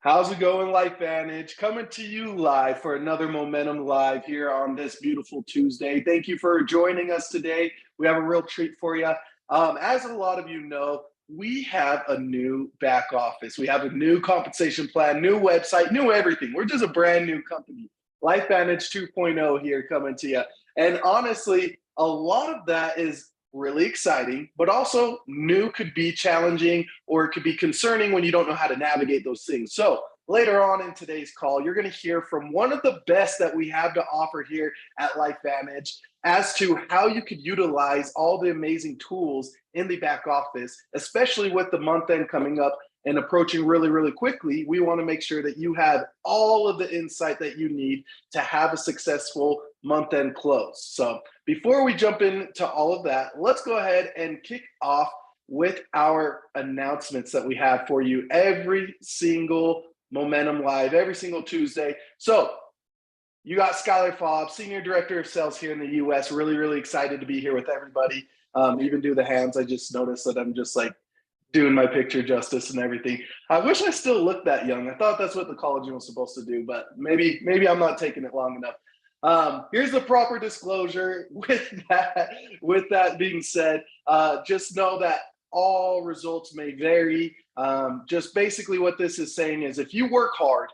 How's it going, Life Vantage? Coming to you live for another Momentum Live here on this beautiful Tuesday. Thank you for joining us today. We have a real treat for you. As a lot of you know, we have a new back office. We have a new compensation plan, new website, new everything. We're just a brand new company. Life Vantage 2.0 here coming to you. And honestly, a lot of that is really exciting, but also new could be challenging or it could be concerning when you don't know how to navigate those things. So later on in today's call, you're going to hear from one of the best that we have to offer here at Life Vantage as to how you could utilize all the amazing tools in the back office, especially with the month end coming up and approaching really, really quickly. We want to make sure that you have all of the insight that you need to have a successful month end close. So before we jump into all of that, let's go ahead and kick off with our announcements that we have for you every single Momentum Live, every single Tuesday. So you got Skylar Fobb, Senior Director of Sales here in the US. Really, really excited to be here with everybody. Even do the hands. I just noticed that I'm just like doing my picture justice and everything. I wish I still looked that young. I thought that's what the collagen was supposed to do, but maybe I'm not taking it long enough. Here's the proper disclosure. With that being said, just know that all results may vary. Just basically what this is saying is if you work hard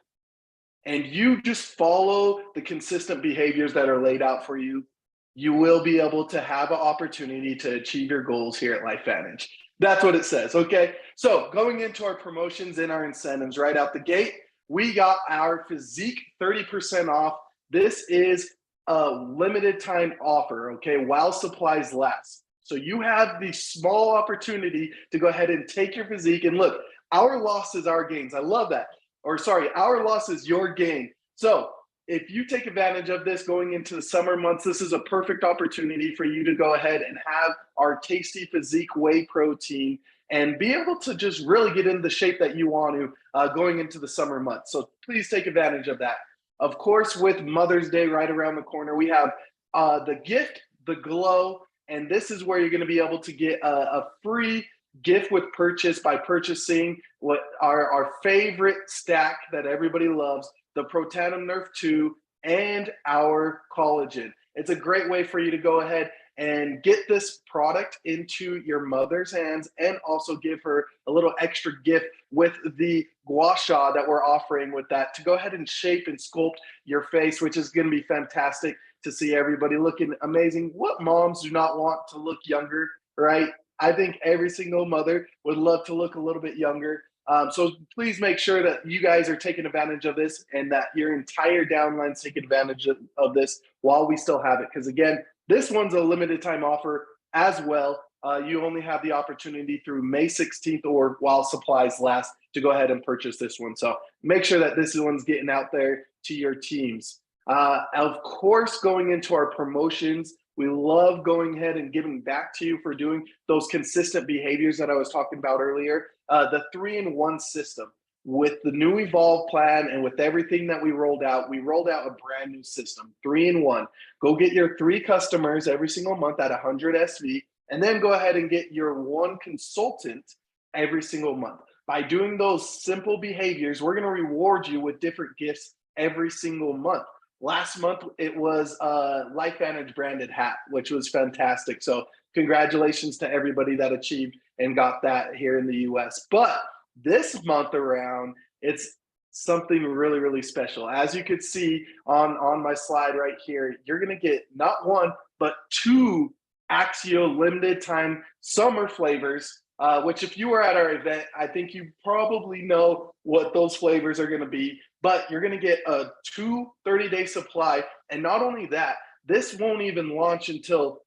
and you just follow the consistent behaviors that are laid out for you, you will be able to have an opportunity to achieve your goals here at Life Vantage. That's what it says, okay? So going into our promotions and our incentives right out the gate, we got our Physique 30% off. This is a limited time offer, okay, while supplies last. So you have the small opportunity to go ahead and take your physique and look, our loss is our gains. I love that. Or sorry, our loss is your gain. So if you take advantage of this going into the summer months, this is a perfect opportunity for you to go ahead and have our Tasty Physique Whey Protein and be able to just really get in the shape that you want to going into the summer months. So please take advantage of that. Of course, with Mother's Day right around the corner, we have the gift, the glow, and this is where you're going to be able to get a free gift with purchase by purchasing what our favorite stack that everybody loves, the Protanum Nerf 2 and our collagen. It's a great way for you to go ahead and get this product into your mother's hands and also give her a little extra gift with the gua sha that we're offering with that to go ahead and shape and sculpt your face, which is going to be fantastic to see everybody looking amazing. What moms do not want to look younger, right? I think every single mother would love to look a little bit younger. So please make sure that you guys are taking advantage of this and that your entire downline's taking advantage of this while we still have it. Because again, this one's a limited time offer as well. You only have the opportunity through May 16th or while supplies last to go ahead and purchase this one. So make sure that this one's getting out there to your teams. Of course, going into our promotions, we love going ahead and giving back to you for doing those consistent behaviors that I was talking about earlier. The 3-in-1 system with the new Evolve plan and with everything that we rolled out a brand new system, 3-in-1. Go get your 3 customers every single month at 100 SV, and then go ahead and get your 1 consultant every single month. By doing those simple behaviors, we're going to reward you with different gifts every single month. Last month, it was a Life Vantage branded hat, which was fantastic. So congratulations to everybody that achieved and got that here in the US. But this month around, it's something really, really special. As you could see on my slide right here, you're going to get not 1, but 2 Axio limited time summer flavors, which if you were at our event, I think you probably know what those flavors are going to be. But you're going to get a 30-day supply. And not only that, this won't even launch until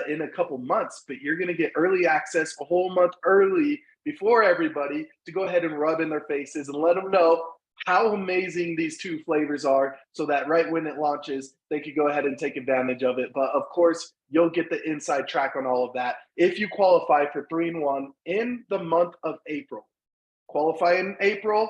in a couple months, but you're going to get early access a whole month early before everybody to go ahead and rub in their faces and let them know how amazing these 2 flavors are so that right when it launches, they could go ahead and take advantage of it. But of course, you'll get the inside track on all of that if you qualify for 3-in-1 in the month of April. Qualify in April,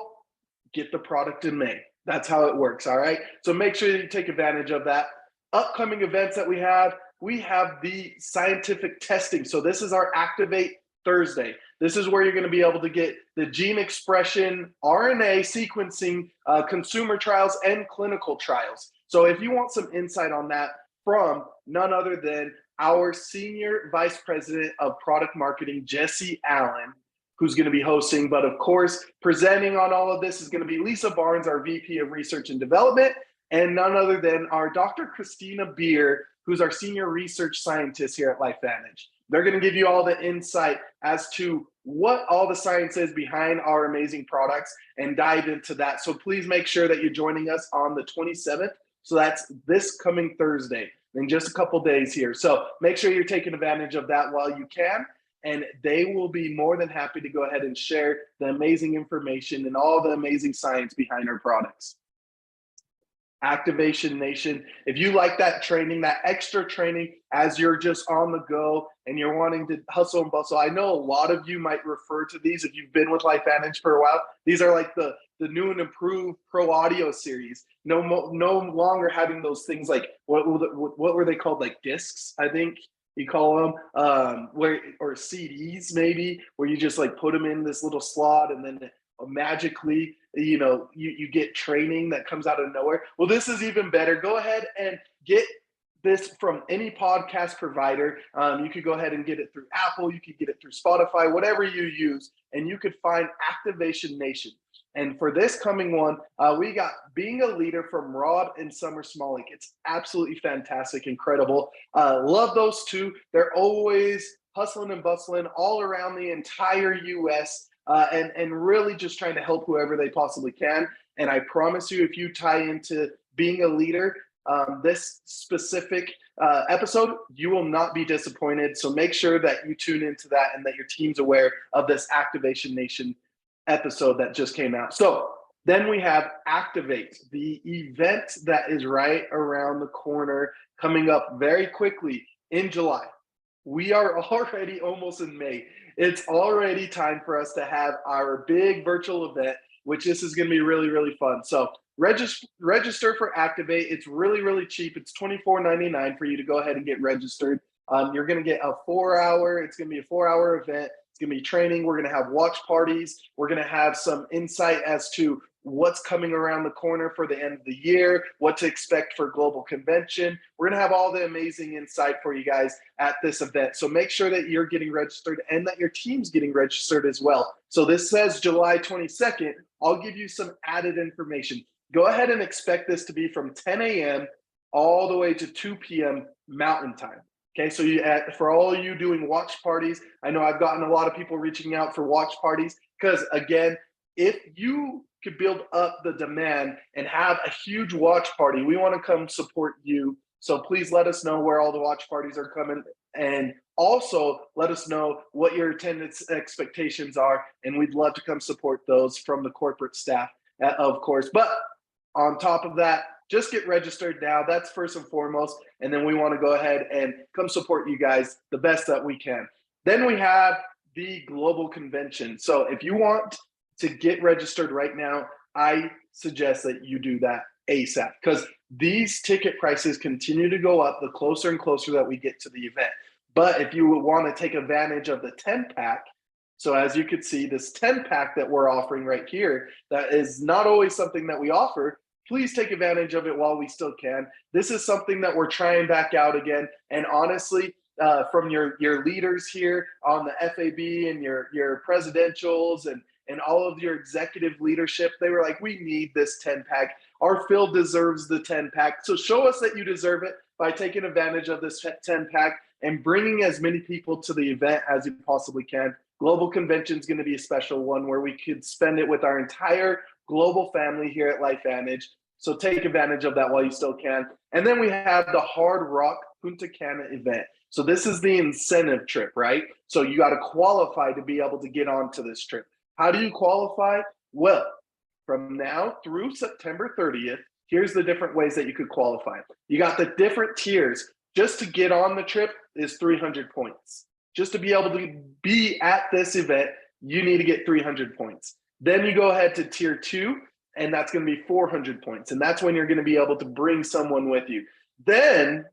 get the product in May. That's how it works, all right? So make sure that you take advantage of that. Upcoming events that we have the scientific testing. So this is our Activate Thursday. This is where you're going to be able to get the gene expression RNA sequencing consumer trials and clinical trials. So if you want some insight on that from none other than our Senior Vice President of Product Marketing, Jesse Allen, who's going to be hosting. But of course, presenting on all of this is going to be Lisa Barnes, our VP of Research and Development, and none other than our Dr. Christina Beer, who's our Senior Research Scientist here at LifeVantage. They're going to give you all the insight as to what all the science is behind our amazing products and dive into that. So please make sure that you're joining us on the 27th. So that's this coming Thursday in just a couple days here. So make sure you're taking advantage of that while you can. And they will be more than happy to go ahead and share the amazing information and all the amazing science behind our products. Activation Nation, if you like that training, that extra training as you're just on the go and you're wanting to hustle and bustle, I know a lot of you might refer to these if you've been with LifeVantage for a while. These are like the new and improved Pro Audio series. No longer having those things like what were they called, like discs, I think you call them, or CDs maybe, where you just like put them in this little slot and then magically you get training that comes out of nowhere. Well, this is even better. Go ahead and get this from any podcast provider. You could go ahead and get it through Apple, you could get it through Spotify, whatever you use, and you could find Activation Nation. And for this coming one, we got Being a Leader from Rod and Summer Smolik. It's absolutely fantastic, incredible. Love those two. They're always hustling and bustling all around the entire US. And really just trying to help whoever they possibly can. And I promise you, if you tie into being a leader, this specific episode, you will not be disappointed. So make sure that you tune into that and that your team's aware of this Activation Nation episode that just came out. So then we have Activate, the event that is right around the corner, coming up very quickly in July. We are already almost in May. It's already time for us to have our big virtual event, which this is going to be really, really fun. So register for Activate. It's really, really cheap. It's $24.99 for you to go ahead and get registered. You're going to get a 4-hour, it's going to be a 4-hour event. It's going to be training. We're going to have watch parties. We're going to have some insight as to what's coming around the corner for the end of the year, what to expect for global convention. We're going to have all the amazing insight for you guys at this event. So make sure that you're getting registered and that your team's getting registered as well. So this says July 22nd. I'll give you some added information. Go ahead and expect this to be from 10 a.m. all the way to 2 p.m. Mountain Time. Okay, so for all you doing watch parties, I know I've gotten a lot of people reaching out for watch parties because, again, if you could build up the demand and have a huge watch party, we want to come support you. So please let us know where all the watch parties are coming, and also let us know what your attendance expectations are, and we'd love to come support those from the corporate staff, of course. But on top of that, just get registered now. That's first and foremost. And then we want to go ahead and come support you guys the best that we can. Then we have the global convention. So if you want to get registered right now, I suggest that you do that ASAP, because these ticket prices continue to go up the closer and closer that we get to the event. But if you want to take advantage of the 10-pack, so as you can see, this 10-pack that we're offering right here, that is not always something that we offer. Please take advantage of it while we still can. This is something that we're trying back out again. And honestly, from your leaders here on the FAB and your presidentials and all of your executive leadership, they were like, we need this 10-pack. Our field deserves the 10-pack. So show us that you deserve it by taking advantage of this 10-pack and bringing as many people to the event as you possibly can. Global Convention is going to be a special one where we could spend it with our entire global family here at LifeVantage. So take advantage of that while you still can. And then we have the Hard Rock Punta Cana event. So this is the incentive trip, right? So you got to qualify to be able to get onto this trip. How do you qualify? Well, from now through September 30th, here's the different ways that you could qualify. You got the different tiers. Just to get on the trip is 300 points. Just to be able to be at this event, you need to get 300 points. Then you go ahead to tier 2, and that's going to be 400 points. And that's when you're going to be able to bring someone with you. Then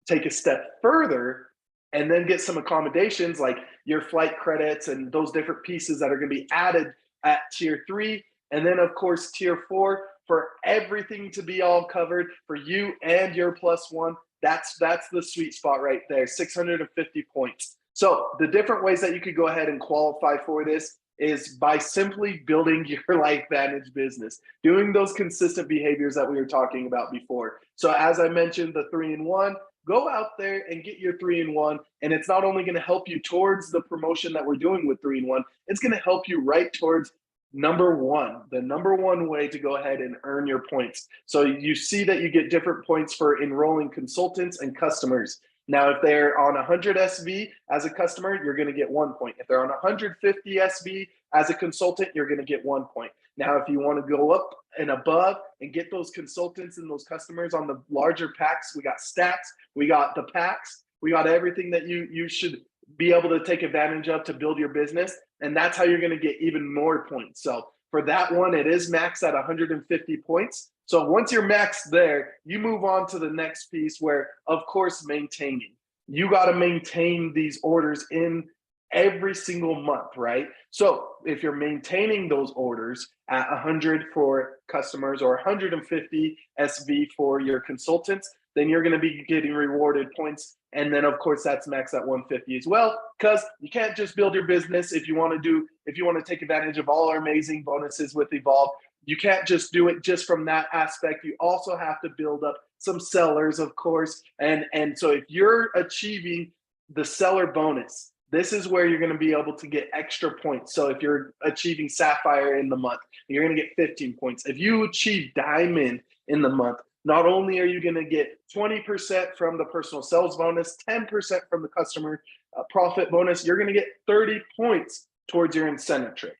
take a step further and then get some accommodations like your flight credits and those different pieces that are going to be added at tier 3. And then, of course, tier 4 for everything to be all covered for you and your plus one. That's the sweet spot right there, 650 points. So the different ways that you could go ahead and qualify for this is by simply building your LifeVantage business, doing those consistent behaviors that we were talking about before. So as I mentioned, the 3-in-1, go out there and get your 3-in-1. And it's not only going to help you towards the promotion that we're doing with 3-in-1, it's going to help you right towards number one, the number one way to go ahead and earn your points. So you see that you get different points for enrolling consultants and customers. Now, if they're on 100 SV as a customer, you're going to get 1 point. If they're on 150 SV as a consultant, you're going to get 1 point. Now, if you want to go up and above and get those consultants and those customers on the larger packs, we got stats, we got the packs, we got everything that you should be able to take advantage of to build your business. And that's how you're going to get even more points. So for that one, it is maxed at 150 points. So once you're maxed there, you move on to the next piece where, of course, maintaining. You got to maintain these orders in every single month, right? So if you're maintaining those orders at 100 for customers or 150 SV for your consultants, then you're going to be getting rewarded points. And then, of course, that's max at 150 as well, because you can't just build your business if you want to take advantage of all our amazing bonuses with Evolve. You can't just do it just from that aspect. You also have to build up some sellers, of course. And so if you're achieving the seller bonus, this is where you're going to be able to get extra points. So if you're achieving Sapphire in the month, you're going to get 15 points. If you achieve Diamond in the month, not only are you going to get 20% from the personal sales bonus, 10% from the customer profit bonus, you're going to get 30 points towards your incentive trade.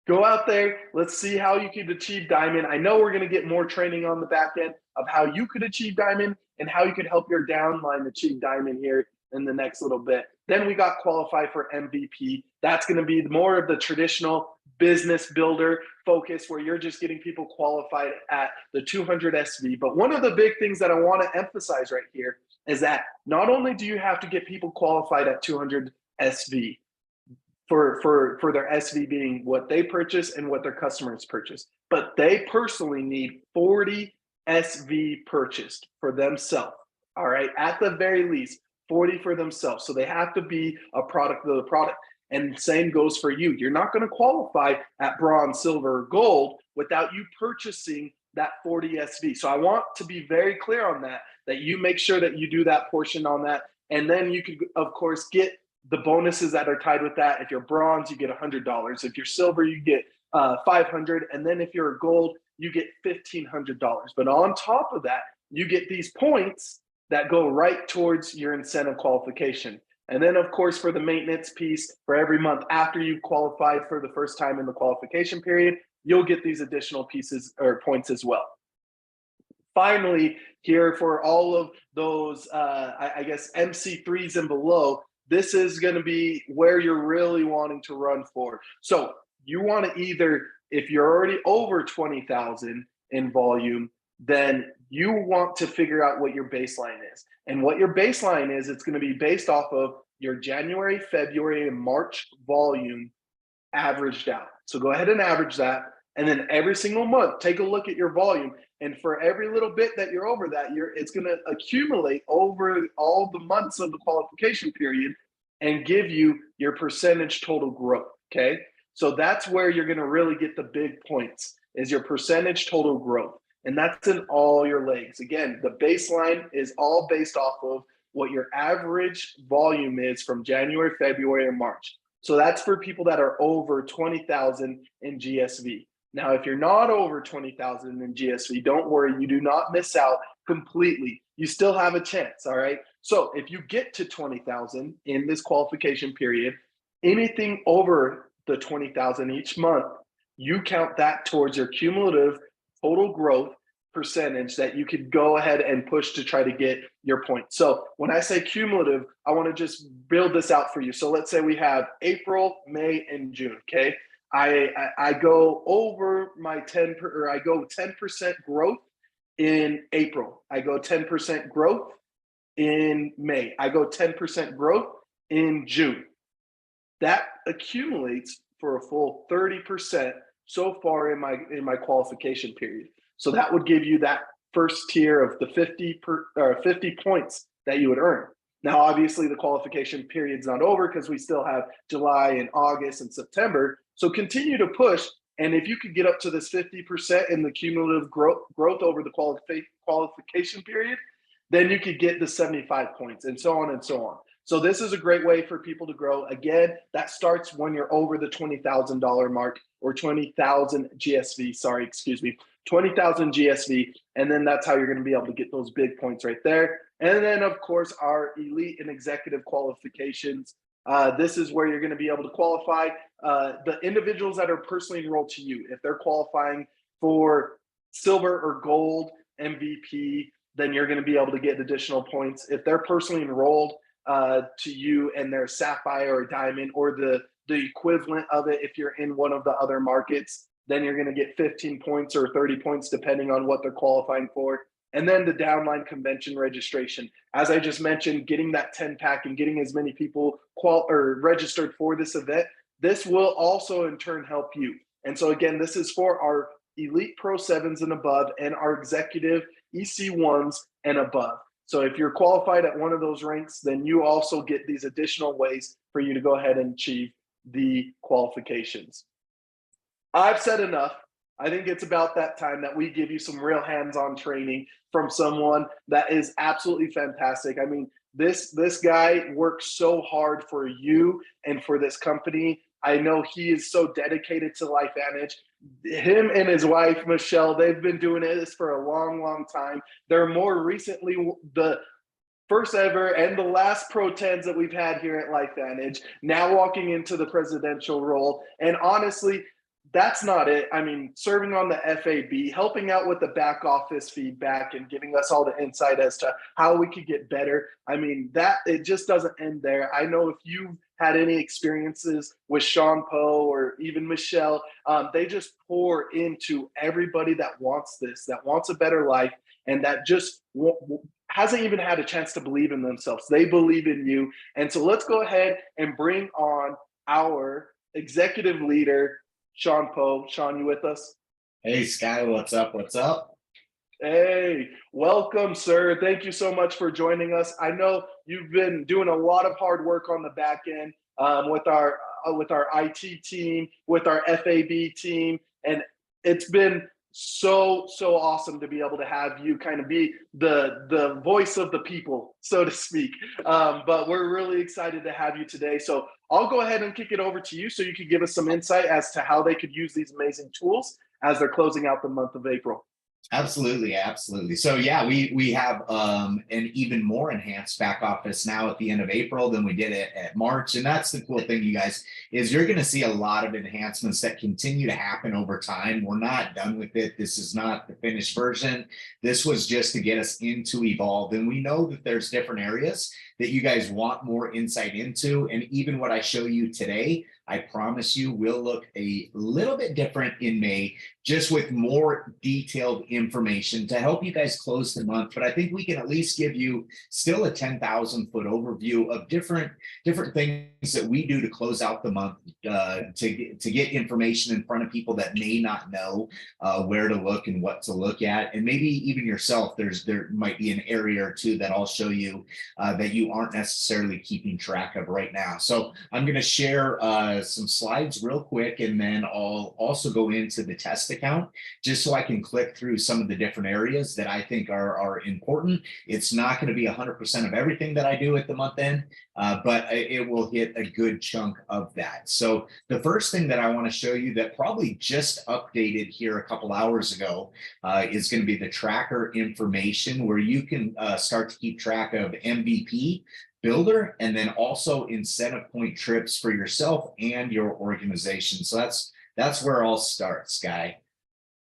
Go out there. Let's see how you can achieve Diamond. I know we're going to get more training on the back end of how you could achieve Diamond and how you could help your downline achieve Diamond here in the next little bit. Then we got qualify for MVP. That's going to be more of the traditional business builder focus where you're just getting people qualified at the 200 SV. But one of the big things that I want to emphasize right here is that not only do you have to get people qualified at 200 SV for their SV being what they purchase and what their customers purchase, but they personally need 40 SV purchased for themselves. All right, at the very least, 40 for themselves. So they have to be a product of the product. And same goes for you. You're not going to qualify at bronze, silver, or gold without you purchasing that 40 SV. So I want to be very clear on that you make sure that you do that portion on that. And then you could, of course, get the bonuses that are tied with that. If you're bronze, you get $100. If you're silver, you get $500. And then if you're a gold, you get $1,500. But on top of that, you get these points that go right towards your incentive qualification. And then, of course, for the maintenance piece, for every month after you've qualified for the first time in the qualification period, you'll get these additional pieces or points as well. Finally, here for all of those, I guess, MC3s and below, this is going to be where you're really wanting to run for. So you want to either, if you're already over 20,000 in volume, then you want to figure out what your baseline is. And what your baseline is, it's going to be based off of your January, February, and March volume averaged out. So go ahead and average that. And then every single month, take a look at your volume. And for every little bit that you're over that, it's going to accumulate over all the months of the qualification period and give you your percentage total growth, okay? So that's where you're going to really get the big points, is your percentage total growth. And that's in all your legs. Again, the baseline is all based off of what your average volume is from January, February, and March. So that's for people that are over 20,000 in GSV. Now, if you're not over 20,000 in GSV, don't worry, you do not miss out completely. You still have a chance, all right? So if you get to 20,000 in this qualification period, anything over the 20,000 each month, you count that towards your cumulative total growth percentage that you could go ahead and push to try to get your point. So when I say cumulative, I want to just build this out for you. So let's say we have April, May, and June, okay? I go over my 10 or I go 10% growth in April. I go 10% growth in May. I go 10% growth in June. That accumulates for a full 30% so far in my qualification period. So that would give you that first tier of the 50 points that you would earn. Now, obviously, the qualification period's not over because we still have July and August and September. So continue to push. And if you could get up to this 50% in the cumulative growth over the qualification period, then you could get the 75 points and so on and so on. So this is a great way for people to grow. Again, that starts when you're over the $20,000 mark, or 20,000 GSV, sorry, excuse me, 20,000 GSV. And then that's how you're going to be able to get those big points right there. And then, of course, our elite and executive qualifications. This is where you're going to be able to qualify the individuals that are personally enrolled to you. If they're qualifying for silver or gold MVP, then you're going to be able to get additional points. If they're personally enrolled to you and they're sapphire or diamond, or the equivalent of it, if you're in one of the other markets, then you're going to get 15 points or 30 points depending on what they're qualifying for. And then the downline convention registration, as I just mentioned, getting that 10 pack and getting as many people registered for this event, this will also in turn help you. And so again, this is for our elite pro 7s and above and our executive EC1s and above. So if you're qualified at one of those ranks, then you also get these additional ways for you to go ahead and achieve the qualifications. I've said enough. I think it's about that time that we give you some real hands-on training from someone that is absolutely fantastic. I mean, this guy works so hard for you and for this company. I know he is so dedicated to LifeVantage. Him and his wife, Michelle, they've been doing this for a long, long time. They're more recently the first ever and the last Pro 10s that we've had here at LifeVantage, now walking into the presidential role. And honestly, that's not it. I mean, serving on the FAB, helping out with the back office feedback and giving us all the insight as to how we could get better. I mean, that it just doesn't end there. I know if you've had any experiences with Shawn Poe or even Michelle, they just pour into everybody that wants this, that wants a better life, and that just hasn't even had a chance to believe in themselves. They believe in you. And so let's go ahead and bring on our executive leader, Shawn Poe. Shawn, you with us? Hey, Sky, what's up? What's up? Hey, welcome, sir. Thank you so much for joining us. I know you've been doing a lot of hard work on the back end with our IT team, with our FAB team, and it's been so awesome to be able to have you kind of be the voice of the people, so to speak. But we're really excited to have you today. So I'll go ahead and kick it over to you so you can give us some insight as to how they could use these amazing tools as they're closing out the month of April. Absolutely, absolutely. So yeah, we have an even more enhanced back office now at the end of April than we did at March. And that's the cool thing, you guys, is you're going to see a lot of enhancements that continue to happen over time. We're not done with it. This is not the finished version. This was just to get us into Evolve. And we know that there's different areas that you guys want more insight into. And even what I show you today, I promise you will look a little bit different in May, just with more detailed information to help you guys close the month. But I think we can at least give you still a 10,000 foot overview of different things that we do to close out the month, to get information in front of people that may not know where to look and what to look at. And maybe even yourself, there might be an area or two that I'll show you that you aren't necessarily keeping track of right now. So I'm going to share some slides real quick, and then I'll also go into the test account just so I can click through some of the different areas that I think are important. It's not going to be 100% of everything that I do at the month end, but it will hit a good chunk of that. So the first thing that I want to show you that probably just updated here a couple hours ago is going to be the tracker information, where you can start to keep track of MVP, builder, and then also incentive point trips for yourself and your organization. So that's where I'll start, Sky.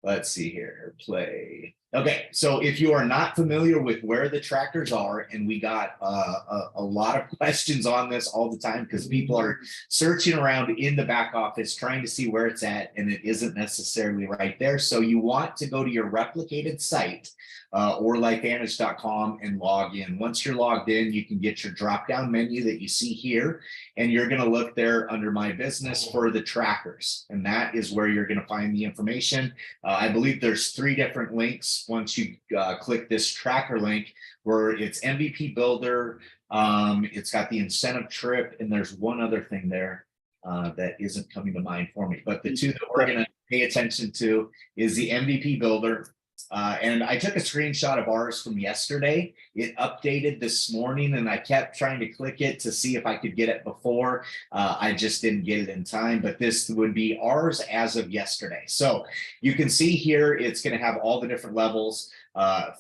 Let's see here, play. Okay, so if you are not familiar with where the trackers are, and we got a lot of questions on this all the time because people are searching around in the back office trying to see where it's at, and it isn't necessarily right there. So you want to go to your replicated site or lifevantage.com and log in. Once you're logged in, you can get your drop-down menu that you see here, and you're going to look there under My Business for the trackers, and that is where you're going to find the information. I believe there's 3 different links once you click this tracker link, where it's MVP Builder, it's got the incentive trip, and there's one other thing there that isn't coming to mind for me. But the 2 that we're going to pay attention to is the MVP Builder. And I took a screenshot of ours from yesterday. It updated this morning, and I kept trying to click it to see if I could get it before. I just didn't get it in time, but this would be ours as of yesterday. So you can see here, it's going to have all the different levels.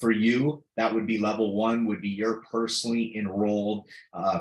For you, that would be level 1 would be you're personally enrolled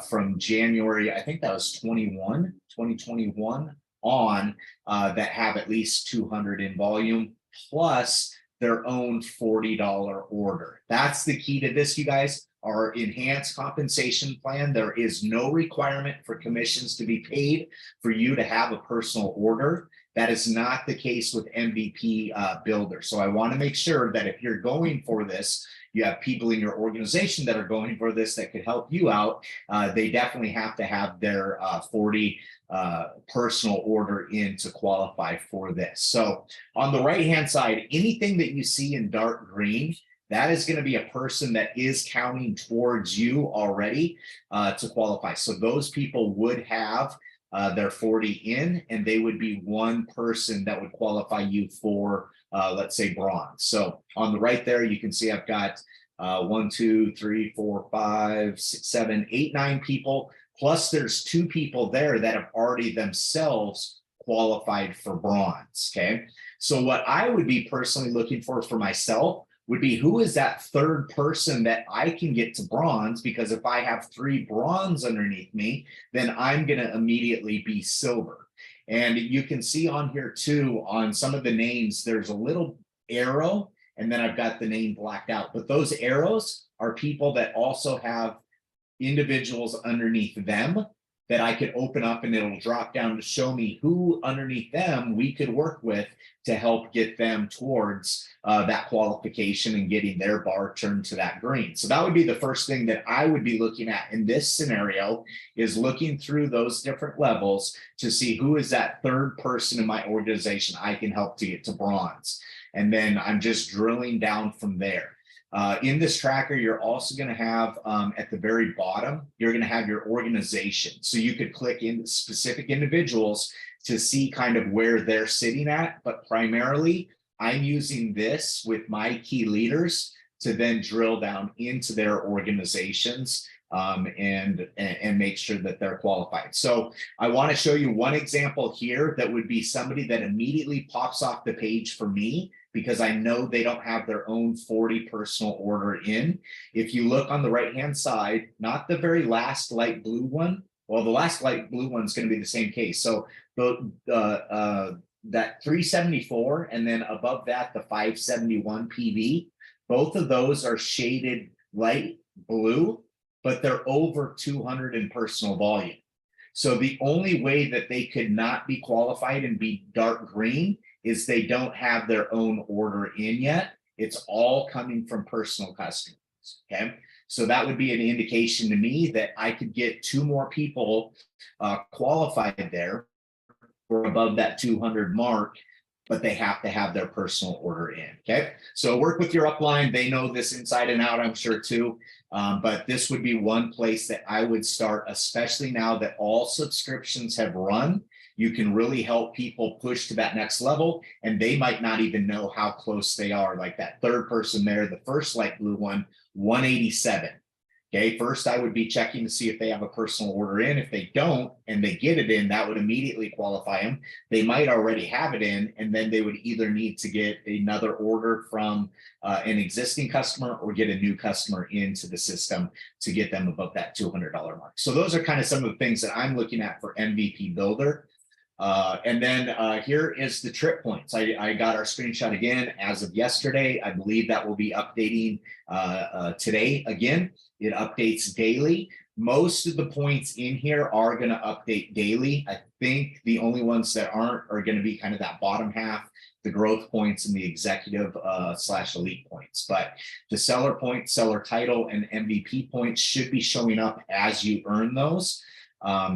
from January, I think that was 2021 on, that have at least 200 in volume, plus their own $40 order. That's the key to this, you guys. Our enhanced compensation plan, there is no requirement for commissions to be paid for you to have a personal order. That is not the case with MVP Builder. So I want to make sure that if you're going for this, you have people in your organization that are going for this that could help you out. They definitely have to have their 40 personal order in to qualify for this. So on the right hand side, anything that you see in dark green, that is going to be a person that is counting towards you already to qualify. So those people would have their 40 in, and they would be one person that would qualify you for, let's say, bronze. So on the right there, you can see I've got 1, 2, 3, 4, 5, 6, 7, 8, 9 people. Plus there's 2 people there that have already themselves qualified for bronze. Okay. So what I would be personally looking for myself would be, who is that 3rd person that I can get to bronze? Because if I have 3 bronze underneath me, then I'm going to immediately be silver. And you can see on here too, on some of the names, there's a little arrow, and then I've got the name blacked out. But those arrows are people that also have individuals underneath them that I could open up, and it'll drop down to show me who underneath them we could work with to help get them towards that qualification and getting their bar turned to that green. So that would be the first thing that I would be looking at in this scenario, is looking through those different levels to see who is that 3rd person in my organization I can help to get to bronze. And then I'm just drilling down from there. In this tracker, you're also going to have at the very bottom, you're going to have your organization. So you could click in specific individuals to see kind of where they're sitting at. But primarily, I'm using this with my key leaders to then drill down into their organizations and make sure that they're qualified. So I want to show you one example here that would be somebody that immediately pops off the page for me, because I know they don't have their own 40 personal order in. If you look on the right-hand side, not the very last light blue one, well, the last light blue one's going to be the same case. So that 374, and then above that, the 571 PV, both of those are shaded light blue, but they're over 200 in personal volume. So the only way that they could not be qualified and be dark green is they don't have their own order in yet. It's all coming from personal customers. Okay. So that would be an indication to me that I could get 2 more people qualified there or above that 200 mark, but they have to have their personal order in. Okay. So work with your upline. They know this inside and out, I'm sure too. But this would be one place that I would start, especially now that all subscriptions have run. You can really help people push to that next level, and they might not even know how close they are. Like that 3rd person there, the first light blue one, 187. Okay, first I would be checking to see if they have a personal order in. If they don't and they get it in, that would immediately qualify them. They might already have it in, and then they would either need to get another order from an existing customer or get a new customer into the system to get them above that $200 mark. So those are kind of some of the things that I'm looking at for MVP Builder. And then here is the trip points. I got our screenshot again as of yesterday. I believe that will be updating today again. It updates daily. Most of the points in here are going to update daily. I think the only ones that aren't are going to be kind of that bottom half, the growth points and the executive / elite points. But the seller points, seller title, and MVP points should be showing up as you earn those.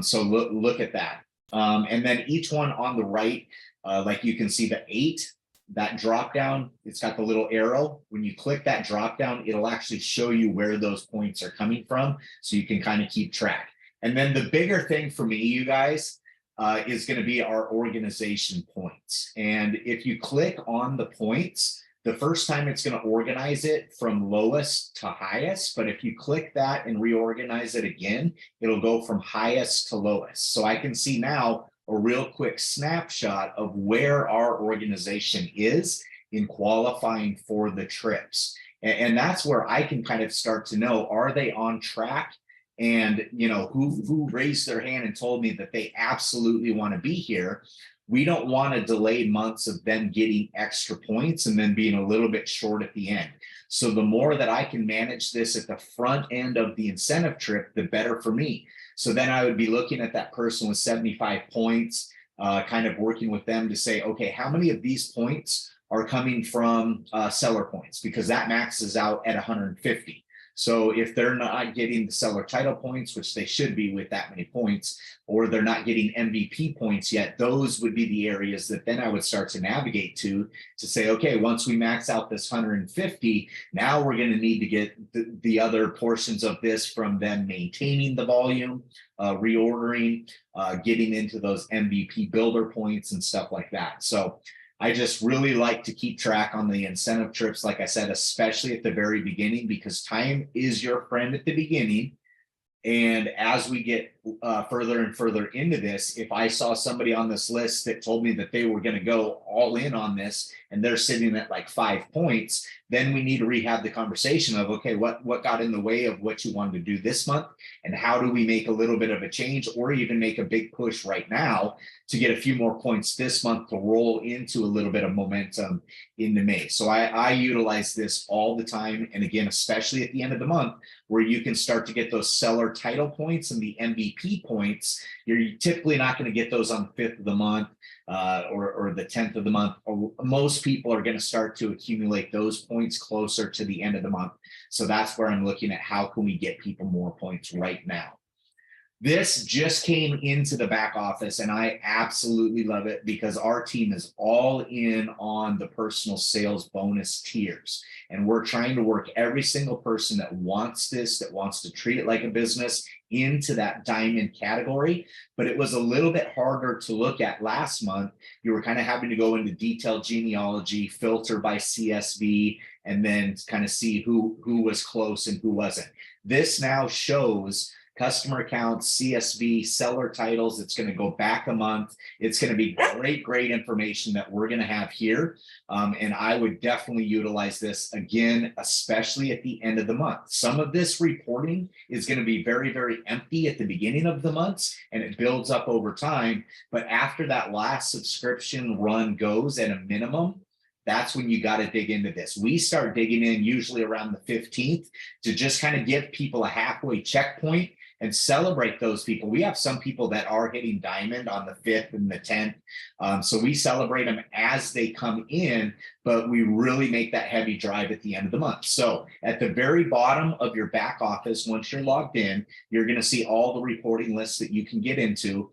So look at that. And then each one on the right, like you can see the 8, that drop down, it's got the little arrow. When you click that drop down, it'll actually show you where those points are coming from, so you can kind of keep track. And then the bigger thing for me, you guys, is going to be our organization points. And if you click on the points, the first time it's going to organize it from lowest to highest. But if you click that and reorganize it again, it'll go from highest to lowest. So I can see now a real quick snapshot of where our organization is in qualifying for the trips. And that's where I can kind of start to know, are they on track? And who raised their hand and told me that they absolutely want to be here. We don't want to delay months of them getting extra points and then being a little bit short at the end. So the more that I can manage this at the front end of the incentive trip, the better for me. So then I would be looking at that person with 75 points, kind of working with them to say, okay, how many of these points are coming from seller points? Because that maxes out at 150. So if they're not getting the seller title points, which they should be with that many points, or they're not getting MVP points yet, those would be the areas that then I would start to navigate to say, okay, once we max out this 150, now we're going to need to get the other portions of this from them maintaining the volume, reordering, getting into those MVP builder points and stuff like that. So I just really like to keep track on the incentive trips, like I said, especially at the very beginning, because time is your friend at the beginning. And as we get further and further into this, if I saw somebody on this list that told me that they were going to go all in on this and they're sitting at like 5 points, then we need to rehab the conversation of, okay, what got in the way of what you wanted to do this month? And how do we make a little bit of a change or even make a big push right now to get a few more points this month to roll into a little bit of momentum into May? So I utilize this all the time. And again, especially at the end of the month, where you can start to get those seller title points and the MVP points. You're typically not going to get those on the 5th of the month or the 10th of the month. Most people are going to start to accumulate those points closer to the end of the month. So that's where I'm looking at how can we get people more points right now. This just came into the back office and I absolutely love it because our team is all in on the personal sales bonus tiers. And we're trying to work every single person that wants this, that wants to treat it like a business, into that diamond category. But it was a little bit harder to look at last month. You were kind of having to go into detailed genealogy, filter by CSV, and then kind of see who was close and who wasn't. This now shows customer accounts, CSV, seller titles. It's going to go back a month. It's going to be great information that we're going to have here. And I would definitely utilize this again, especially at the end of the month. Some of this reporting is going to be very empty at the beginning of the months, and it builds up over time. But after that last subscription run goes at a minimum, that's when you got to dig into this. We start digging in usually around the 15th to just kind of give people a halfway checkpoint and celebrate those people. We have some people that are hitting diamond on the 5th and the 10th. So we celebrate them as they come in, but we really make that heavy drive at the end of the month. So at the very bottom of your back office, once you're logged in, you're going to see all the reporting lists that you can get into.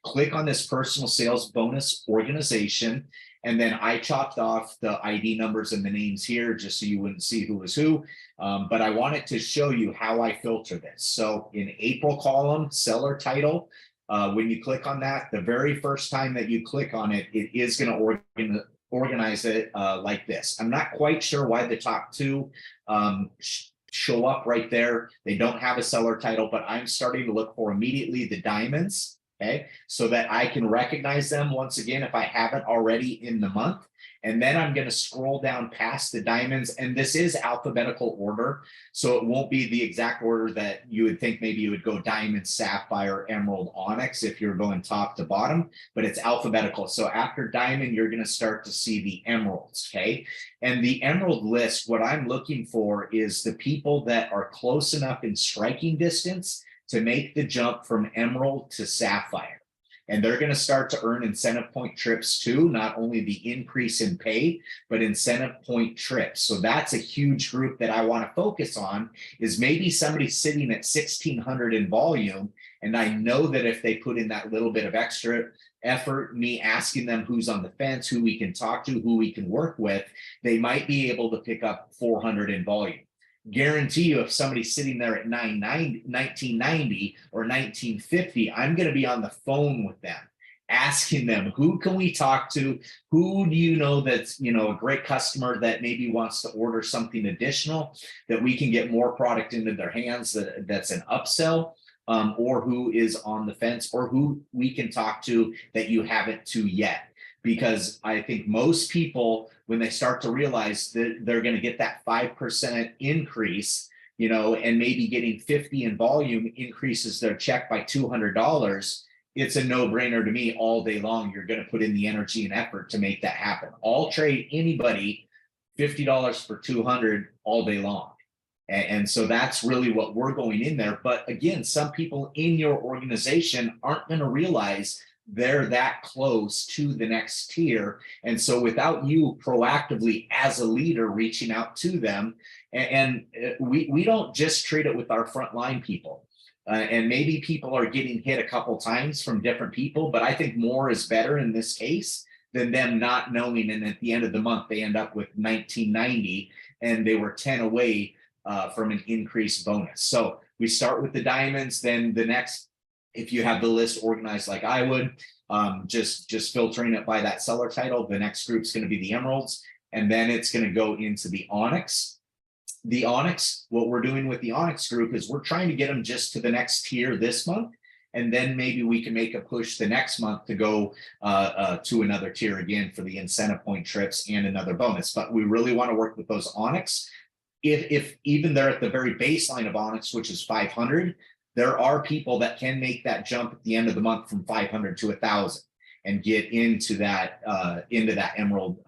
Click on this personal sales bonus organization. And then I chopped off the ID numbers and the names here just so you wouldn't see who was who. But I wanted to show you how I filter this. So in April column, seller title, when you click on that, the very first time that you click on it, it is going to organize it like this. I'm not quite sure why the top two show up right there. They don't have a seller title, but I'm starting to look for immediately the diamonds. Okay, so that I can recognize them once again if I haven't already in the month. And then I'm going to scroll down past the diamonds, and this is alphabetical order. So it won't be the exact order that you would think. Maybe you would go diamond, sapphire, emerald, onyx if you're going top to bottom, but it's alphabetical. So after diamond, you're going to start to see the emeralds, okay? And the emerald list, what I'm looking for is the people that are close enough in striking distance to make the jump from emerald to sapphire. And they're going to start to earn incentive point trips too, not only the increase in pay, but incentive point trips. So that's a huge group that I want to focus on, is maybe somebody sitting at 1,600 in volume. And I know that if they put in that little bit of extra effort, me asking them who's on the fence, who we can talk to, who we can work with, they might be able to pick up 400 in volume. Guarantee you, if somebody's sitting there at 1990 or 1950, I'm going to be on the phone with them, asking them, who can we talk to? Who do you know that's, a great customer that maybe wants to order something additional that we can get more product into their hands, that's an upsell, or who is on the fence, or who we can talk to that you haven't to yet. Because I think most people, when they start to realize that they're going to get that 5% increase, and maybe getting 50 in volume increases their check by $200, it's a no-brainer to me all day long. You're going to put in the energy and effort to make that happen. I'll trade anybody $50 for 200 all day long. And so that's really what we're going in there. But again, some people in your organization aren't going to realize they're that close to the next tier. And so without you proactively as a leader reaching out to them, and we don't just treat it with our frontline people. And maybe people are getting hit a couple times from different people, but I think more is better in this case than them not knowing. And at the end of the month, they end up with 1990 and they were 10 away from an increased bonus. So we start with the diamonds, then the next, if you have the list organized like I would, just filtering it by that seller title, the next group's going to be the emeralds, and then it's going to go into the onyx. The onyx, what we're doing with the onyx group is we're trying to get them just to the next tier this month, and then maybe we can make a push the next month to go to another tier again for the incentive point trips and another bonus. But we really want to work with those onyx. If even they're at the very baseline of onyx, which is 500, there are people that can make that jump at the end of the month from 500 to 1,000 and get into that emerald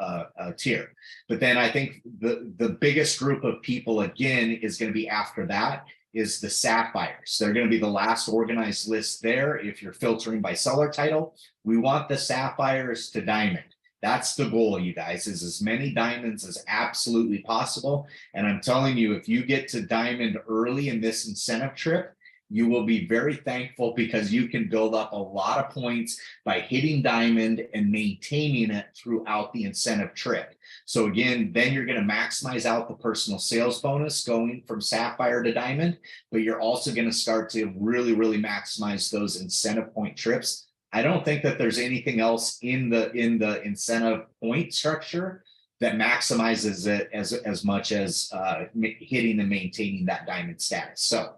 tier. But then I think the biggest group of people again is going to be after that is the sapphires. They're going to be the last organized list there. If you're filtering by seller title, we want the sapphires to diamond. That's the goal, you guys, is as many diamonds as absolutely possible. And I'm telling you, if you get to diamond early in this incentive trip, you will be very thankful, because you can build up a lot of points by hitting diamond and maintaining it throughout the incentive trip. So again, then you're going to maximize out the personal sales bonus going from sapphire to diamond, but you're also going to start to really, really maximize those incentive point trips. I don't think that there's anything else in the incentive point structure that maximizes it as much as hitting and maintaining that diamond status. So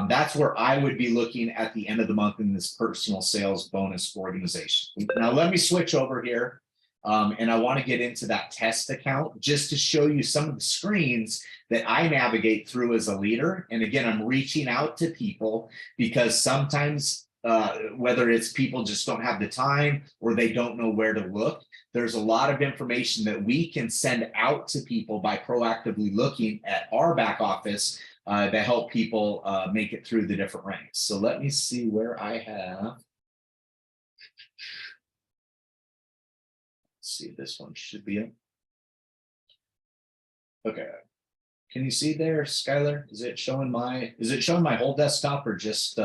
that's where I would be looking at the end of the month in this personal sales bonus organization. Now, let me switch over here. And I want to get into that test account just to show you some of the screens that I navigate through as a leader. And again, I'm reaching out to people because sometimes whether it's people just don't have the time or they don't know where to look, there's a lot of information that we can send out to people by proactively looking at our back office to help people make it through the different ranks. So let me see where I have. Let's see, this one should be it. Okay. Can you see there, Skylar? Is it showing my whole desktop or just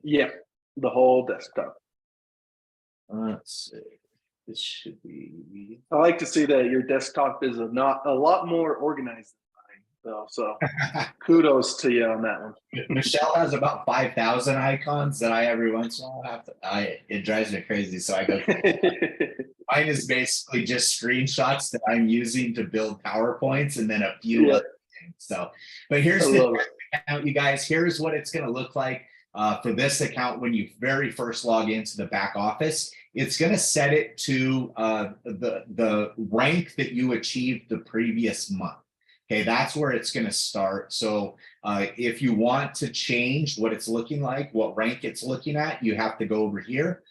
yeah, the whole desktop. Let's see. This should be. I like to see that your desktop is a lot more organized than mine, though. So kudos to you on that one. Michelle has about 5,000 icons that I every once in a while have to. It drives me crazy. So I go. Mine is basically just screenshots that I'm using to build PowerPoints, and then a few other things. So, but here's the account, you guys. Here's what it's going to look like. For this account, when you very first log into the back office, it's going to set it to the rank that you achieved the previous month. Okay, that's where it's going to start. So if you want to change what it's looking like, what rank it's looking at, you have to go over here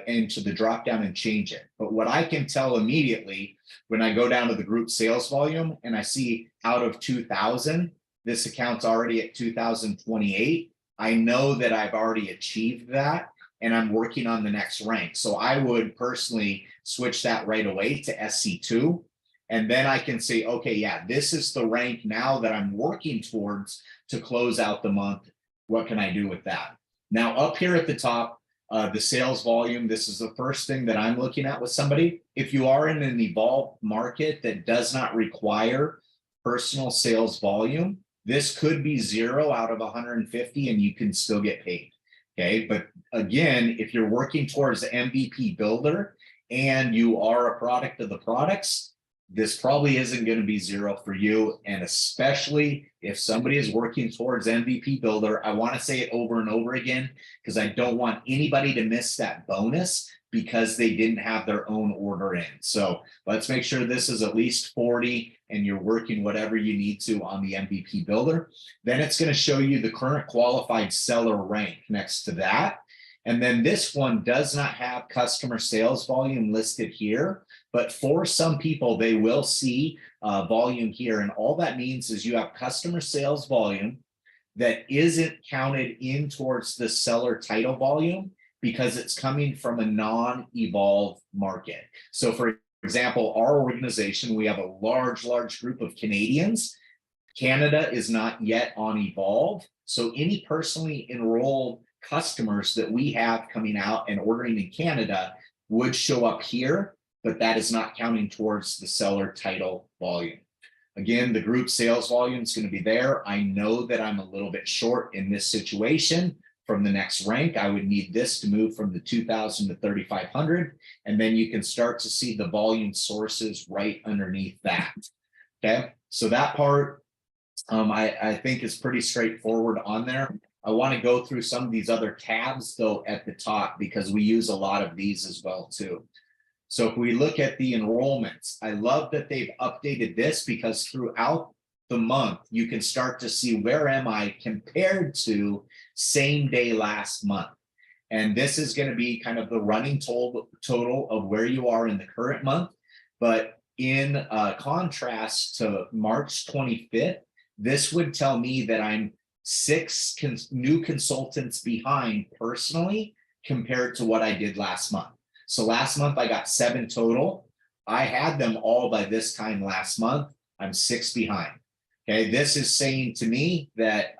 into the drop down and change it. But what I can tell immediately when I go down to the group sales volume and I see out of 2000, this account's already at 2028. I know that I've already achieved that and I'm working on the next rank. So I would personally switch that right away to SC2. And then I can say, okay, yeah, this is the rank now that I'm working towards to close out the month. What can I do with that? Now up here at the top, the sales volume, this is the first thing that I'm looking at with somebody. If you are in an evolved market that does not require personal sales volume, this could be 0 out of 150 and you can still get paid. Okay, but again, if you're working towards the MVP builder and you are a product of the products, this probably isn't going to be 0 for you. And especially if somebody is working towards MVP builder, I want to say it over and over again, because I don't want anybody to miss that bonus because they didn't have their own order in. So let's make sure this is at least 40 and you're working whatever you need to on the MVP builder. Then it's going to show you the current qualified seller rank next to that. And then this one does not have customer sales volume listed here, but for some people, they will see volume here. And all that means is you have customer sales volume that isn't counted in towards the seller title volume because it's coming from a non-evolved market. So for example, our organization, we have a large group of Canadians. Canada is not yet on Evolve. So any personally enrolled customers that we have coming out and ordering in Canada would show up here, but that is not counting towards the seller title volume. Again, the group sales volume is going to be there. I know that I'm a little bit short in this situation from the next rank. I would need this to move from the 2000 to 3500, and then you can start to see the volume sources right underneath that. Okay, so that part I think is pretty straightforward on there. I want to go through some of these other tabs though at the top because we use a lot of these as well too. So if we look at the enrollments, I love that they've updated this because throughout the month, you can start to see where am I compared to same day last month. And this is going to be kind of the running total of where you are in the current month. But in contrast to March 25th, this would tell me that I'm 6 new consultants behind personally compared to what I did last month. So last month I got 7 total. I had them all by this time last month. I'm 6 behind. Okay, this is saying to me that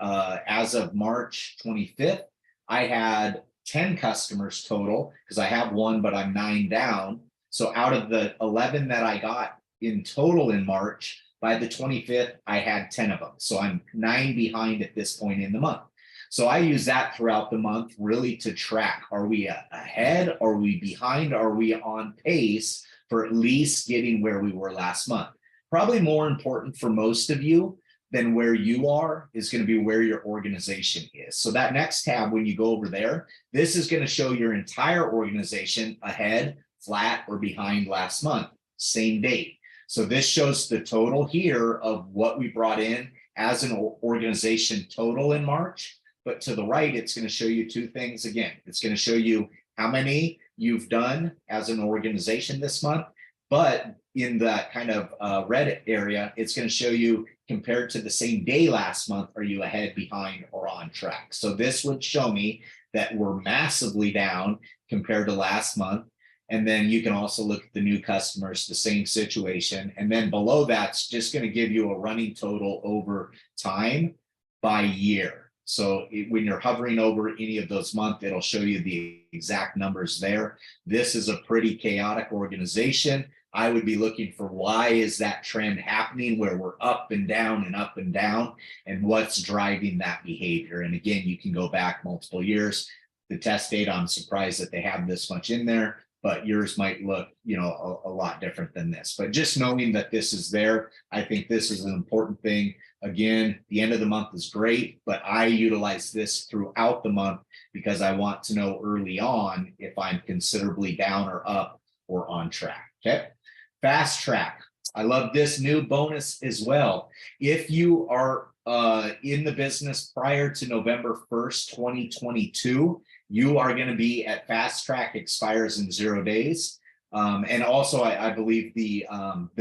as of March 25th, I had 10 customers total because I have 1, but I'm 9 down. So out of the 11 that I got in total in March, by the 25th, I had 10 of them. So I'm 9 behind at this point in the month. So I use that throughout the month really to track. Are we ahead? Are we behind? Are we on pace for at least getting where we were last month? Probably more important for most of you than where you are is going to be where your organization is. So that next tab, when you go over there, this is going to show your entire organization ahead, flat, or behind last month, same date. So this shows the total here of what we brought in as an organization total in March. But to the right, it's going to show you 2 things again. It's going to show you how many you've done as an organization this month. But in that kind of red area, it's going to show you compared to the same day last month, are you ahead, behind, or on track? So this would show me that we're massively down compared to last month. And then you can also look at the new customers, the same situation. And then below that's just going to give you a running total over time by year. So when you're hovering over any of those months, it'll show you the exact numbers there. This is a pretty chaotic organization. I would be looking for why is that trend happening where we're up and down and up and down, and what's driving that behavior. And again, you can go back multiple years. The test data, I'm surprised that they have this much in there. but yours might look, a lot different than this. But just knowing that this is there, I think this is an important thing. Again, the end of the month is great, but I utilize this throughout the month because I want to know early on if I'm considerably down or up or on track. Okay. Fast track. I love this new bonus as well. If you are in the business prior to November 1st, 2022, you are going to be at fast track, expires in 0 days. And also, I believe the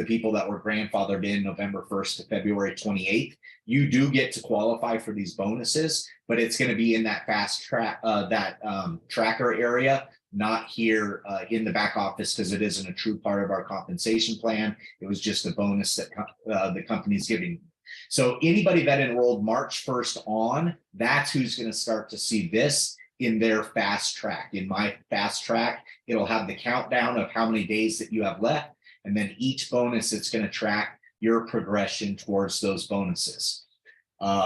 people that were grandfathered in November 1st to February 28th, you do get to qualify for these bonuses, but it's going to be in that fast track, tracker area, not here in the back office, because it isn't a true part of our compensation plan. It was just a bonus that the company's giving. So anybody that enrolled March 1st on, that's who's going to start to see this in their fast track. In my fast track, it'll have the countdown of how many days that you have left. And then each bonus, it's going to track your progression towards those bonuses.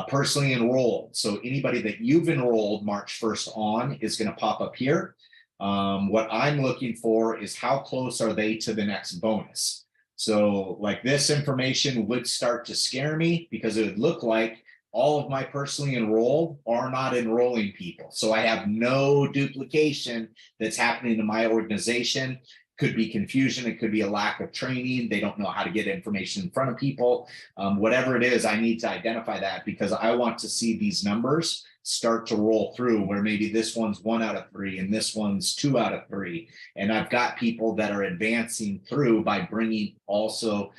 Personally enrolled. So anybody that you've enrolled March 1st on is going to pop up here. What I'm looking for is how close are they to the next bonus. So like this information would start to scare me because it would look like all of my personally enrolled are not enrolling people. So I have no duplication that's happening in my organization. Could be confusion. It could be a lack of training. They don't know how to get information in front of people. Whatever it is, I need to identify that because I want to see these numbers start to roll through where maybe this one's 1 out of 3 and this one's 2 out of 3. And I've got people that are advancing through by bringing also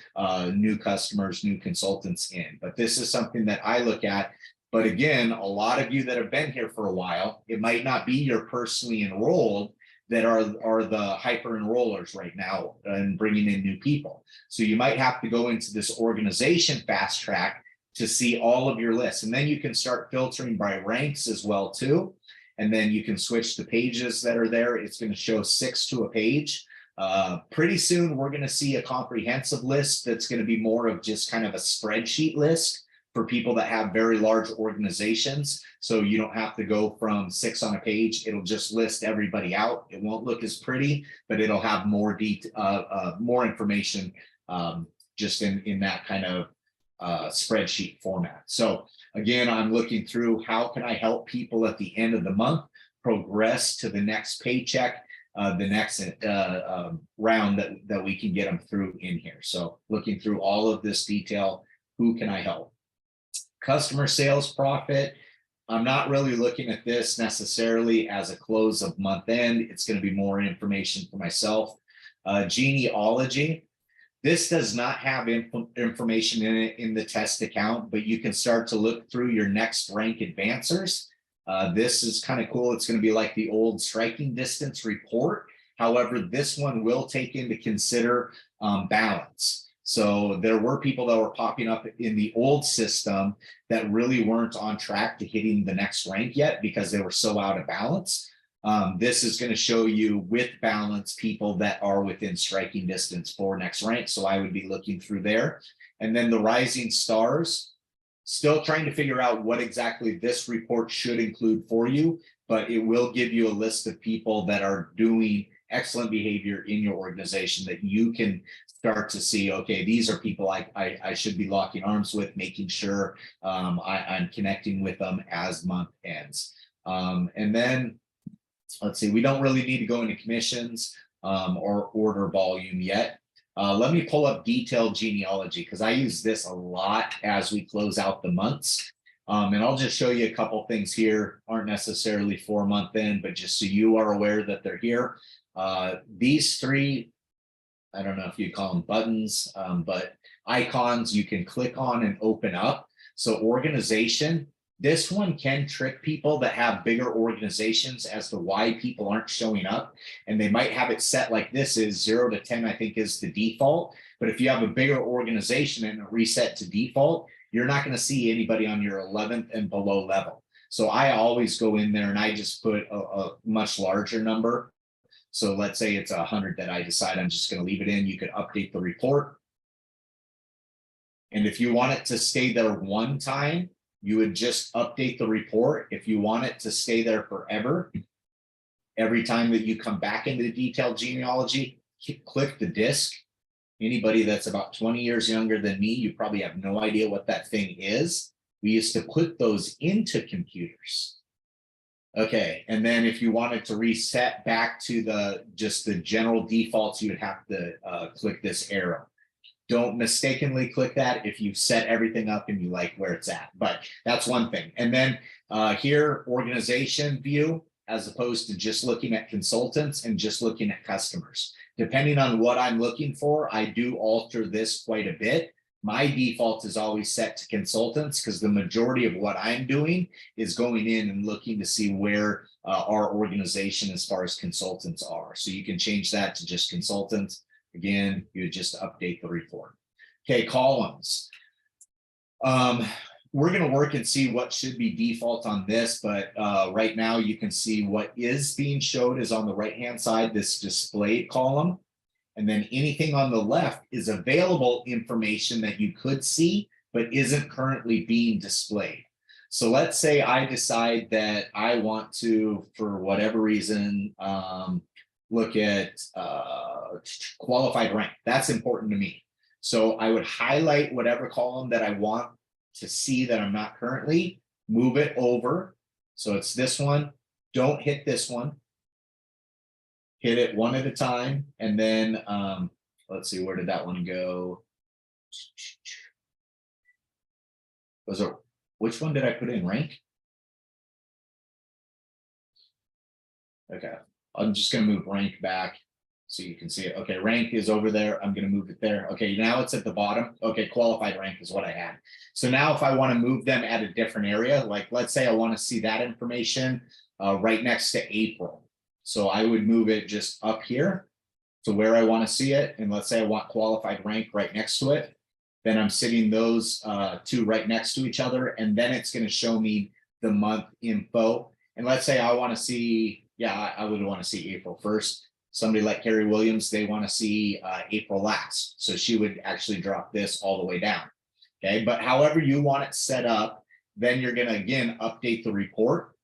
new customers, new consultants in. But this is something that I look at. But again, a lot of you that have been here for a while, it might not be your personally enrolled that are the hyper enrollers right now and bringing in new people. So you might have to go into this organization fast track to see all of your lists. And then you can start filtering by ranks as well too. And then you can switch the pages that are there. It's going to show 6 to a page. Pretty soon, we're going to see a comprehensive list that's going to be more of just kind of a spreadsheet list for people that have very large organizations. So you don't have to go from 6 on a page. It'll just list everybody out. It won't look as pretty, but it'll have more more information just in that kind of spreadsheet format. So again, I'm looking through how can I help people at the end of the month progress to the next paycheck, the next round that we can get them through in here. So looking through all of this detail, who can I help? Customer sales profit. I'm not really looking at this necessarily as a close of month end. It's going to be more information for myself. Genealogy. This does not have information in it in the test account, but you can start to look through your next rank advancers. This is kind of cool. It's going to be like the old striking distance report. However, this one will take into consider balance. So there were people that were popping up in the old system that really weren't on track to hitting the next rank yet because they were so out of balance. This is going to show you with balance people that are within striking distance for next rank. So I would be looking through there. And then the rising stars, still trying to figure out what exactly this report should include for you, but it will give you a list of people that are doing excellent behavior in your organization that you can start to see, okay, these are people I should be locking arms with, making sure I'm connecting with them as month ends. And then let's see, we don't really need to go into commissions or order volume yet. Let me pull up detailed genealogy because I use this a lot as we close out the months. And I'll just show you a couple things here, aren't necessarily for month end, but just so you are aware that they're here. These 3, I don't know if you call them buttons, but icons you can click on and open up. So organization, this one can trick people that have bigger organizations as to why people aren't showing up. And they might have it set like this is 0 to 10, I think is the default. But if you have a bigger organization and a reset to default, you're not going to see anybody on your 11th and below level. So I always go in there and I just put a much larger number. So let's say it's 100 that I decide I'm just going to leave it in. You could update the report. And if you want it to stay there one time, you would just update the report. If you want it to stay there forever, Every time that you come back into the detailed genealogy, click the disc. Anybody that's about 20 years younger than me, you probably have no idea what that thing is. We used to put those into computers. Okay, and then if you wanted to reset back to just the general defaults, you would have to click this arrow. Don't mistakenly click that if you set everything up and you like where it's at, but that's one thing. And then here, organization view, as opposed to just looking at consultants and just looking at customers. Depending on what I'm looking for, I do alter this quite a bit. My default is always set to consultants because the majority of what I'm doing is going in and looking to see where our organization as far as consultants are. So you can change that to just consultants. Again, you would just update the report. Okay, columns. We're going to work and see what should be default on this, but right now you can see what is being showed is on the right-hand side, this displayed column. And then anything on the left is available information that you could see, but isn't currently being displayed. So let's say I decide that I want to, for whatever reason, look at qualified rank. That's important to me. So I would highlight whatever column that I want to see that I'm not currently, move it over. So it's this one. Don't hit this one. Hit it one at a time. And then let's see, where did that one go? Which one did I put in? Rank? Okay, I'm just going to move rank back so you can see it. Okay, rank is over there. I'm going to move it there. Okay, now it's at the bottom. Okay, qualified rank is what I had. So now if I want to move them at a different area, like let's say I want to see that information right next to April. So I would move it just up here to where I want to see it. And let's say I want qualified rank right next to it. Then I'm sitting those two right next to each other. And then it's going to show me the month info. And let's say I want to see, I would want to see April 1st. Somebody like Carrie Williams, they want to see April last. So she would actually drop this all the way down. Okay, but however you want it set up, then you're going to, again, update the report.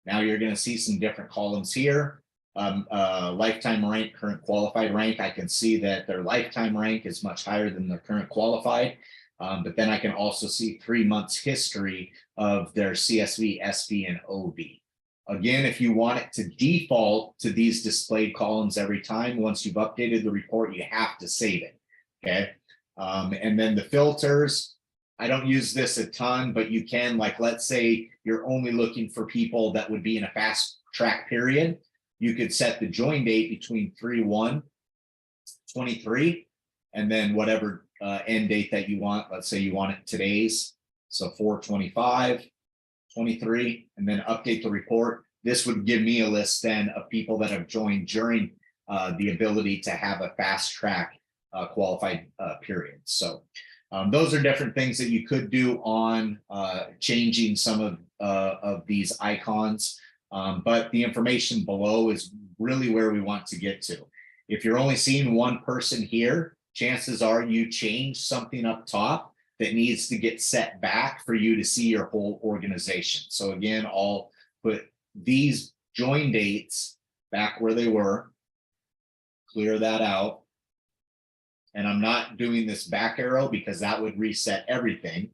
Now you're going to see some different columns here. Lifetime rank, current qualified rank. I can see that their lifetime rank is much higher than their current qualified. But then I can also see 3 months history of their CSV, SV, and OV. Again, if you want it to default to these displayed columns every time, once you've updated the report, you have to save it. Okay. And then the filters, I don't use this a ton, but you can, like, let's say you're only looking for people that would be in a fast track period. You could set the join date between 3/1/23 and then whatever end date that you want. Let's say you want it today's, so 4/25/23, and then update the report. This would give me a list then of people that have joined during the ability to have a fast track qualified period. So those are different things that you could do on changing some of these icons. But the information below is really where we want to get to. If you're only seeing one person here, chances are you change something up top that needs to get set back for you to see your whole organization. So again, I'll put these join dates back where they were, clear that out. And I'm not doing this back arrow because that would reset everything.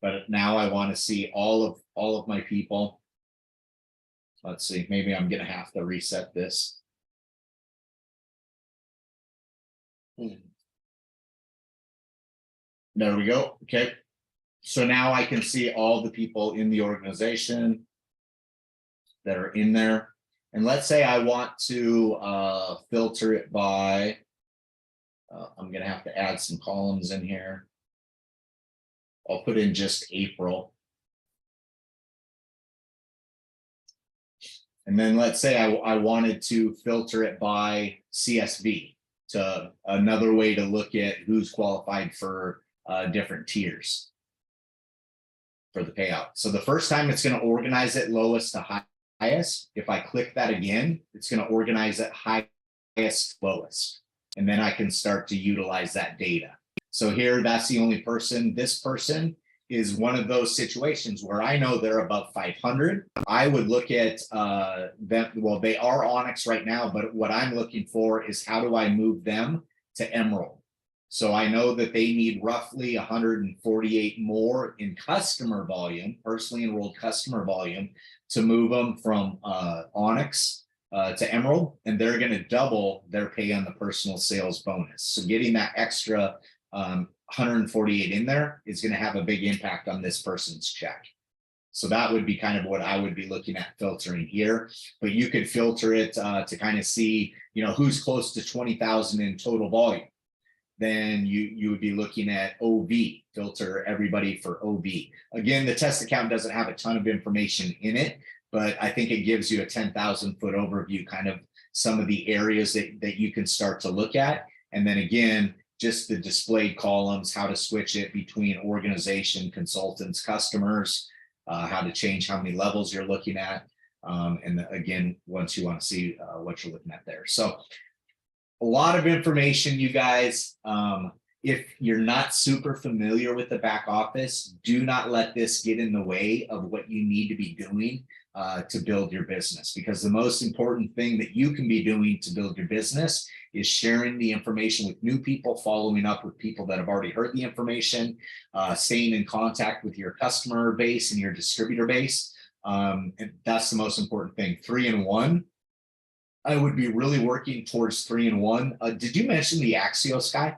But now I want to see all of my people. Let's see, maybe I'm going to have to reset this. There we go. Okay. So now I can see all the people in the organization that are in there. And let's say I want to filter it by, I'm going to have to add some columns in here. I'll put in just April. And then let's say I wanted to filter it by CSV, to another way to look at who's qualified for different tiers for the payout. So the first time it's going to organize it lowest to highest. If I click that again, it's going to organize it highest, lowest. And then I can start to utilize that data. So here, that's the only person. This person is one of those situations where I know they're above 500. I would look at them. Well, they are Onyx right now, but what I'm looking for is how do I move them to Emerald? So I know that they need roughly 148 more in customer volume, personally enrolled customer volume, to move them from Onyx to Emerald, and they're going to double their pay on the personal sales bonus. So getting that extra 148 in there is going to have a big impact on this person's check. So that would be kind of what I would be looking at filtering here. But you could filter it to kind of see, who's close to 20,000 in total volume. Then you would be looking at OV, filter everybody for OV. Again, the test account doesn't have a ton of information in it, but I think it gives you a 10,000 foot overview, kind of some of the areas that you can start to look at. And then again, just the displayed columns, how to switch it between organization, consultants, customers, how to change how many levels you're looking at. And again, once you want to see what you're looking at there. So a lot of information, you guys. If you're not super familiar with the back office, do not let this get in the way of what you need to be doing to build your business, because the most important thing that you can be doing to build your business is sharing the information with new people, following up with people that have already heard the information, staying in contact with your customer base and your distributor base. And that's the most important thing. 3-in-1. I would be really working towards 3-in-1. Did you mention the Axios guy?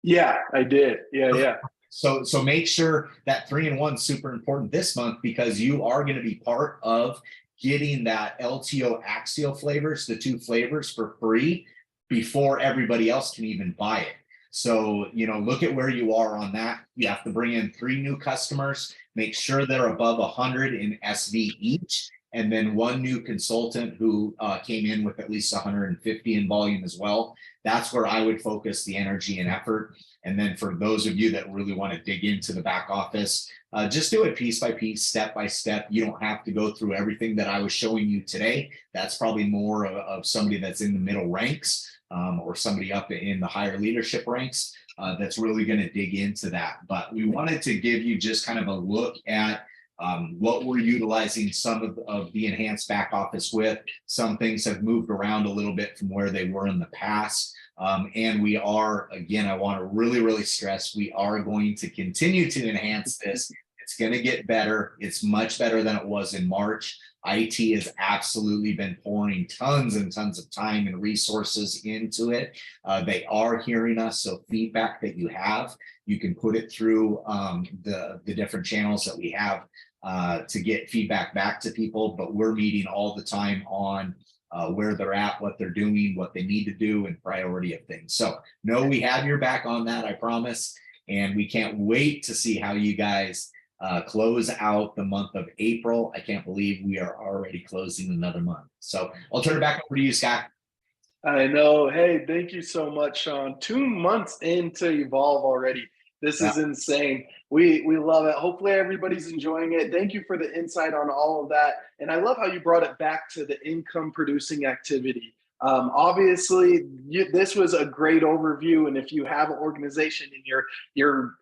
Yeah, I did. Yeah. So make sure that 3-in-1 is super important this month, because you are going to be part of getting that LTO Axial flavors, the 2 flavors, for free before everybody else can even buy it. So, look at where you are on that. You have to bring in 3 new customers, make sure they're above 100 in SV each, and then 1 new consultant who came in with at least 150 in volume as well. That's where I would focus the energy and effort. And then for those of you that really want to dig into the back office, just do it piece by piece, step by step. You don't have to go through everything that I was showing you today. That's probably more of somebody that's in the middle ranks or somebody up in the higher leadership ranks that's really going to dig into that. But we wanted to give you just kind of a look at what we're utilizing some of the enhanced back office with. Some things have moved around a little bit from where they were in the past. And we are, again, I want to really stress, we are going to continue to enhance this. It's going to get better. It's much better than it was in March. IT has absolutely been pouring tons and tons of time and resources into it. They are hearing us. So feedback that you have, you can put it through the different channels that we have to get feedback back to people. But we're meeting all the time on where they're at, what they're doing, what they need to do, and priority of things. So no, we have your back on that, I promise. And we can't wait to see how you guys close out the month of April. I can't believe we are already closing another month. So I'll turn it back over to you, Scott. I know. Hey, thank you so much, Shawn. 2 months into Evolve already. This is insane. We love it. Hopefully everybody's enjoying it. Thank you for the insight on all of that. And I love how you brought it back to the income producing activity. Obviously, this was a great overview. And if you have an organization and you're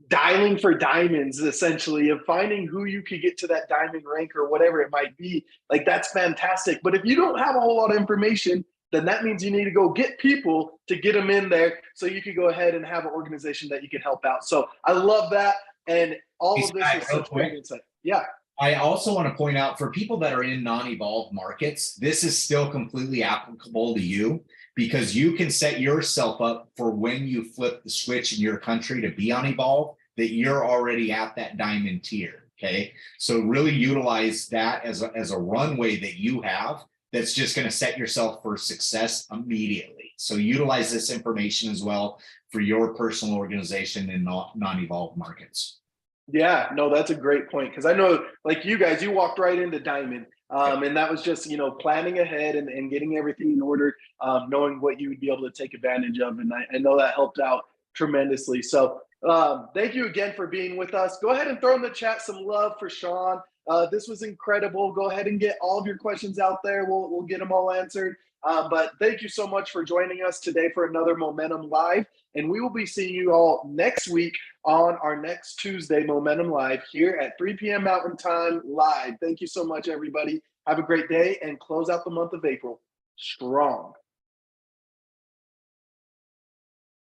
dialing for diamonds, essentially, of finding who you could get to that diamond rank or whatever it might be, like, that's fantastic. But if you don't have a whole lot of information, then that means you need to go get people to get them in there so you can go ahead and have an organization that you can help out. So I love that. And all of this is such great insight. Yeah. I also want to point out, for people that are in non-evolved markets, this is still completely applicable to you, because you can set yourself up for when you flip the switch in your country to be on Evolve, that you're already at that diamond tier. Okay. So really utilize that as a runway that you have that's just going to set yourself for success immediately. So utilize this information as well for your personal organization in non-evolved markets. Yeah, no, that's a great point, because I know, like you guys, you walked right into diamond, and that was just, planning ahead and getting everything in order, knowing what you would be able to take advantage of. And I know that helped out tremendously. So thank you again for being with us. Go ahead and throw in the chat some love for Shawn. This was incredible. Go ahead and get all of your questions out there. We'll get them all answered. But thank you so much for joining us today for another Momentum Live. And we will be seeing you all next week on our next Tuesday Momentum Live here at 3 p.m. Mountain Time live. Thank you so much, everybody. Have a great day and close out the month of April strong.